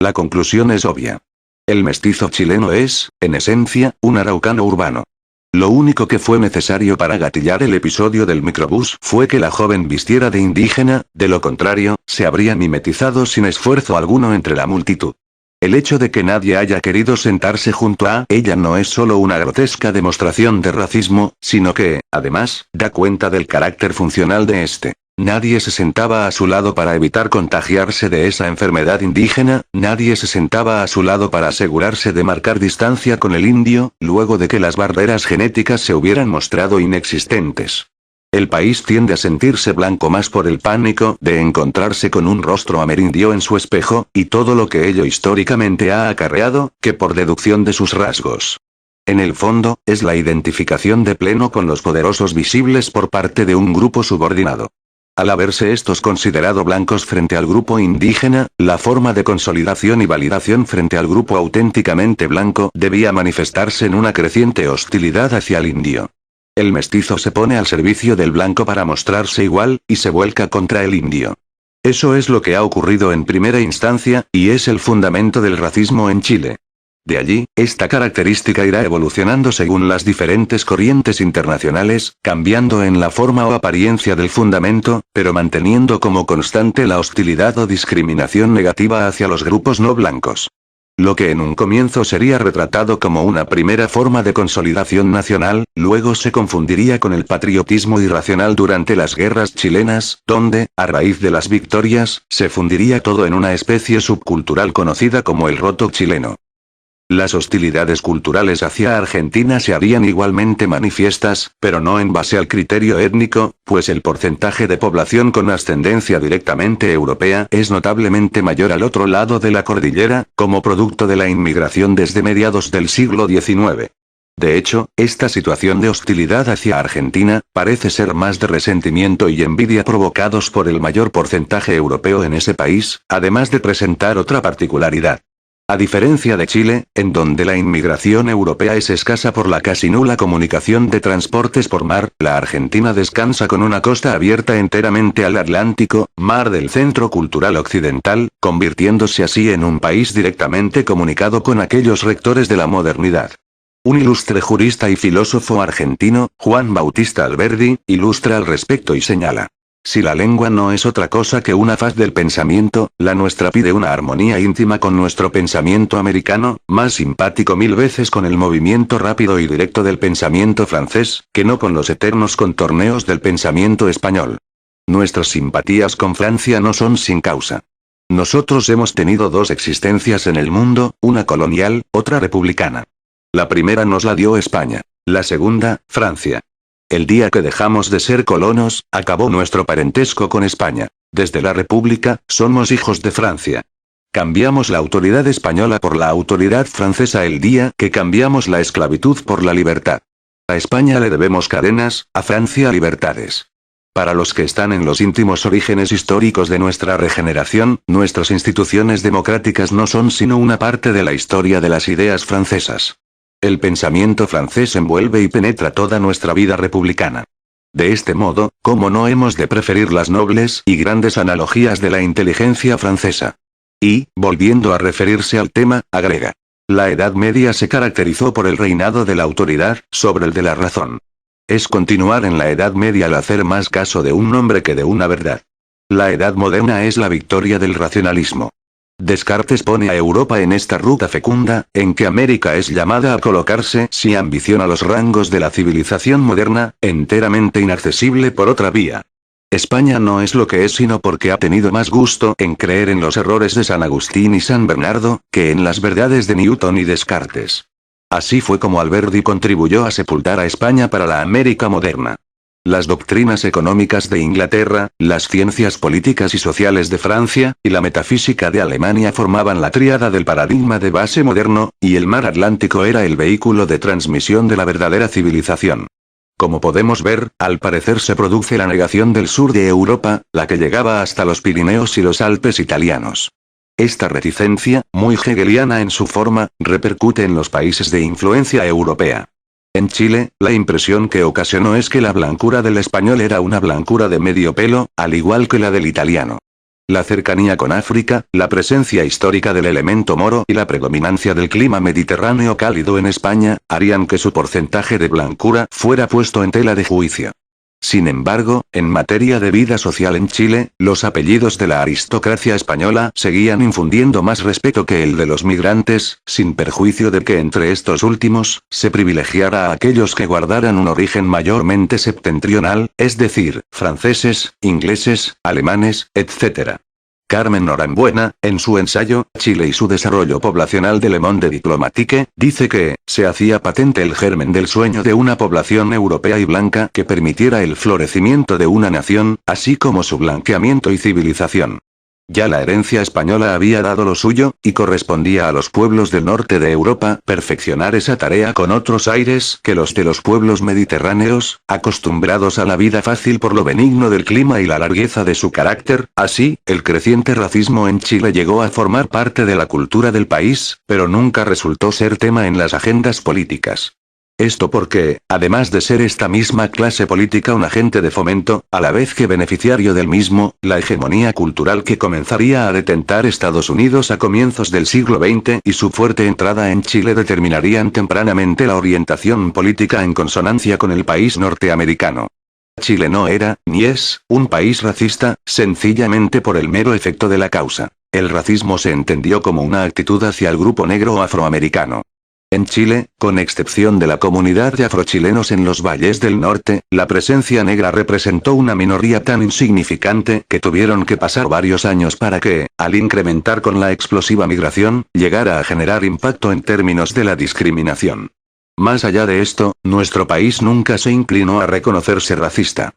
La conclusión es obvia. El mestizo chileno es, en esencia, un araucano urbano. Lo único que fue necesario para gatillar el episodio del microbús fue que la joven vistiera de indígena, de lo contrario, se habría mimetizado sin esfuerzo alguno entre la multitud. El hecho de que nadie haya querido sentarse junto a ella no es solo una grotesca demostración de racismo, sino que, además, da cuenta del carácter funcional de este. Nadie se sentaba a su lado para evitar contagiarse de esa enfermedad indígena, nadie se sentaba a su lado para asegurarse de marcar distancia con el indio, luego de que las barreras genéticas se hubieran mostrado inexistentes. El país tiende a sentirse blanco más por el pánico de encontrarse con un rostro amerindio en su espejo, y todo lo que ello históricamente ha acarreado, que por deducción de sus rasgos. En el fondo, es la identificación de pleno con los poderosos visibles por parte de un grupo subordinado. Al haberse estos considerado blancos frente al grupo indígena, la forma de consolidación y validación frente al grupo auténticamente blanco debía manifestarse en una creciente hostilidad hacia el indio. El mestizo se pone al servicio del blanco para mostrarse igual, y se vuelca contra el indio. Eso es lo que ha ocurrido en primera instancia, y es el fundamento del racismo en Chile. De allí, esta característica irá evolucionando según las diferentes corrientes internacionales, cambiando en la forma o apariencia del fundamento, pero manteniendo como constante la hostilidad o discriminación negativa hacia los grupos no blancos. Lo que en un comienzo sería retratado como una primera forma de consolidación nacional, luego se confundiría con el patriotismo irracional durante las guerras chilenas, donde, a raíz de las victorias, se fundiría todo en una especie subcultural conocida como el roto chileno. Las hostilidades culturales hacia Argentina se harían igualmente manifiestas, pero no en base al criterio étnico, pues el porcentaje de población con ascendencia directamente europea es notablemente mayor al otro lado de la cordillera, como producto de la inmigración desde mediados del siglo XIX. De hecho, esta situación de hostilidad hacia Argentina, parece ser más de resentimiento y envidia provocados por el mayor porcentaje europeo en ese país, además de presentar otra particularidad. A diferencia de Chile, en donde la inmigración europea es escasa por la casi nula comunicación de transportes por mar, la Argentina descansa con una costa abierta enteramente al Atlántico, mar del centro cultural occidental, convirtiéndose así en un país directamente comunicado con aquellos rectores de la modernidad. Un ilustre jurista y filósofo argentino, Juan Bautista Alberdi, ilustra al respecto y señala: si la lengua no es otra cosa que una faz del pensamiento, la nuestra pide una armonía íntima con nuestro pensamiento americano, más simpático mil veces con el movimiento rápido y directo del pensamiento francés, que no con los eternos contorneos del pensamiento español. Nuestras simpatías con Francia no son sin causa. Nosotros hemos tenido dos existencias en el mundo, una colonial, otra republicana. La primera nos la dio España. La segunda, Francia. El día que dejamos de ser colonos, acabó nuestro parentesco con España. Desde la República, somos hijos de Francia. Cambiamos la autoridad española por la autoridad francesa el día que cambiamos la esclavitud por la libertad. A España le debemos cadenas, a Francia libertades. Para los que están en los íntimos orígenes históricos de nuestra regeneración, nuestras instituciones democráticas no son sino una parte de la historia de las ideas francesas. El pensamiento francés envuelve y penetra toda nuestra vida republicana. De este modo, ¿cómo no hemos de preferir las nobles y grandes analogías de la inteligencia francesa? Y, volviendo a referirse al tema, agrega: la Edad Media se caracterizó por el reinado de la autoridad, sobre el de la razón. Es continuar en la Edad Media al hacer más caso de un nombre que de una verdad. La Edad Moderna es la victoria del racionalismo. Descartes pone a Europa en esta ruta fecunda, en que América es llamada a colocarse si ambiciona los rangos de la civilización moderna, enteramente inaccesible por otra vía. España no es lo que es sino porque ha tenido más gusto en creer en los errores de San Agustín y San Bernardo, que en las verdades de Newton y Descartes. Así fue como Alberdi contribuyó a sepultar a España para la América moderna. Las doctrinas económicas de Inglaterra, las ciencias políticas y sociales de Francia, y la metafísica de Alemania formaban la tríada del paradigma de base moderno, y el mar Atlántico era el vehículo de transmisión de la verdadera civilización. Como podemos ver, al parecer se produce la negación del sur de Europa, la que llegaba hasta los Pirineos y los Alpes italianos. Esta reticencia, muy hegeliana en su forma, repercute en los países de influencia europea. En Chile, la impresión que ocasionó es que la blancura del español era una blancura de medio pelo, al igual que la del italiano. La cercanía con África, la presencia histórica del elemento moro y la predominancia del clima mediterráneo cálido en España, harían que su porcentaje de blancura fuera puesto en tela de juicio. Sin embargo, en materia de vida social en Chile, los apellidos de la aristocracia española seguían infundiendo más respeto que el de los migrantes, sin perjuicio de que entre estos últimos, se privilegiara a aquellos que guardaran un origen mayormente septentrional, es decir, franceses, ingleses, alemanes, etc. Carmen Norambuena, en su ensayo, Chile y su desarrollo poblacional de Le Monde Diplomatique, dice que, se hacía patente el germen del sueño de una población europea y blanca que permitiera el florecimiento de una nación, así como su blanqueamiento y civilización. Ya la herencia española había dado lo suyo, y correspondía a los pueblos del norte de Europa perfeccionar esa tarea con otros aires que los de los pueblos mediterráneos, acostumbrados a la vida fácil por lo benigno del clima y la largueza de su carácter. Así, el creciente racismo en Chile llegó a formar parte de la cultura del país, pero nunca resultó ser tema en las agendas políticas. Esto porque, además de ser esta misma clase política un agente de fomento, a la vez que beneficiario del mismo, la hegemonía cultural que comenzaría a detentar Estados Unidos a comienzos del siglo XX y su fuerte entrada en Chile determinarían tempranamente la orientación política en consonancia con el país norteamericano. Chile no era, ni es, un país racista, sencillamente por el mero efecto de la causa. El racismo se entendió como una actitud hacia el grupo negro o afroamericano. En Chile, con excepción de la comunidad de afrochilenos en los valles del norte, la presencia negra representó una minoría tan insignificante que tuvieron que pasar varios años para que, al incrementar con la explosiva migración, llegara a generar impacto en términos de la discriminación. Más allá de esto, nuestro país nunca se inclinó a reconocerse racista.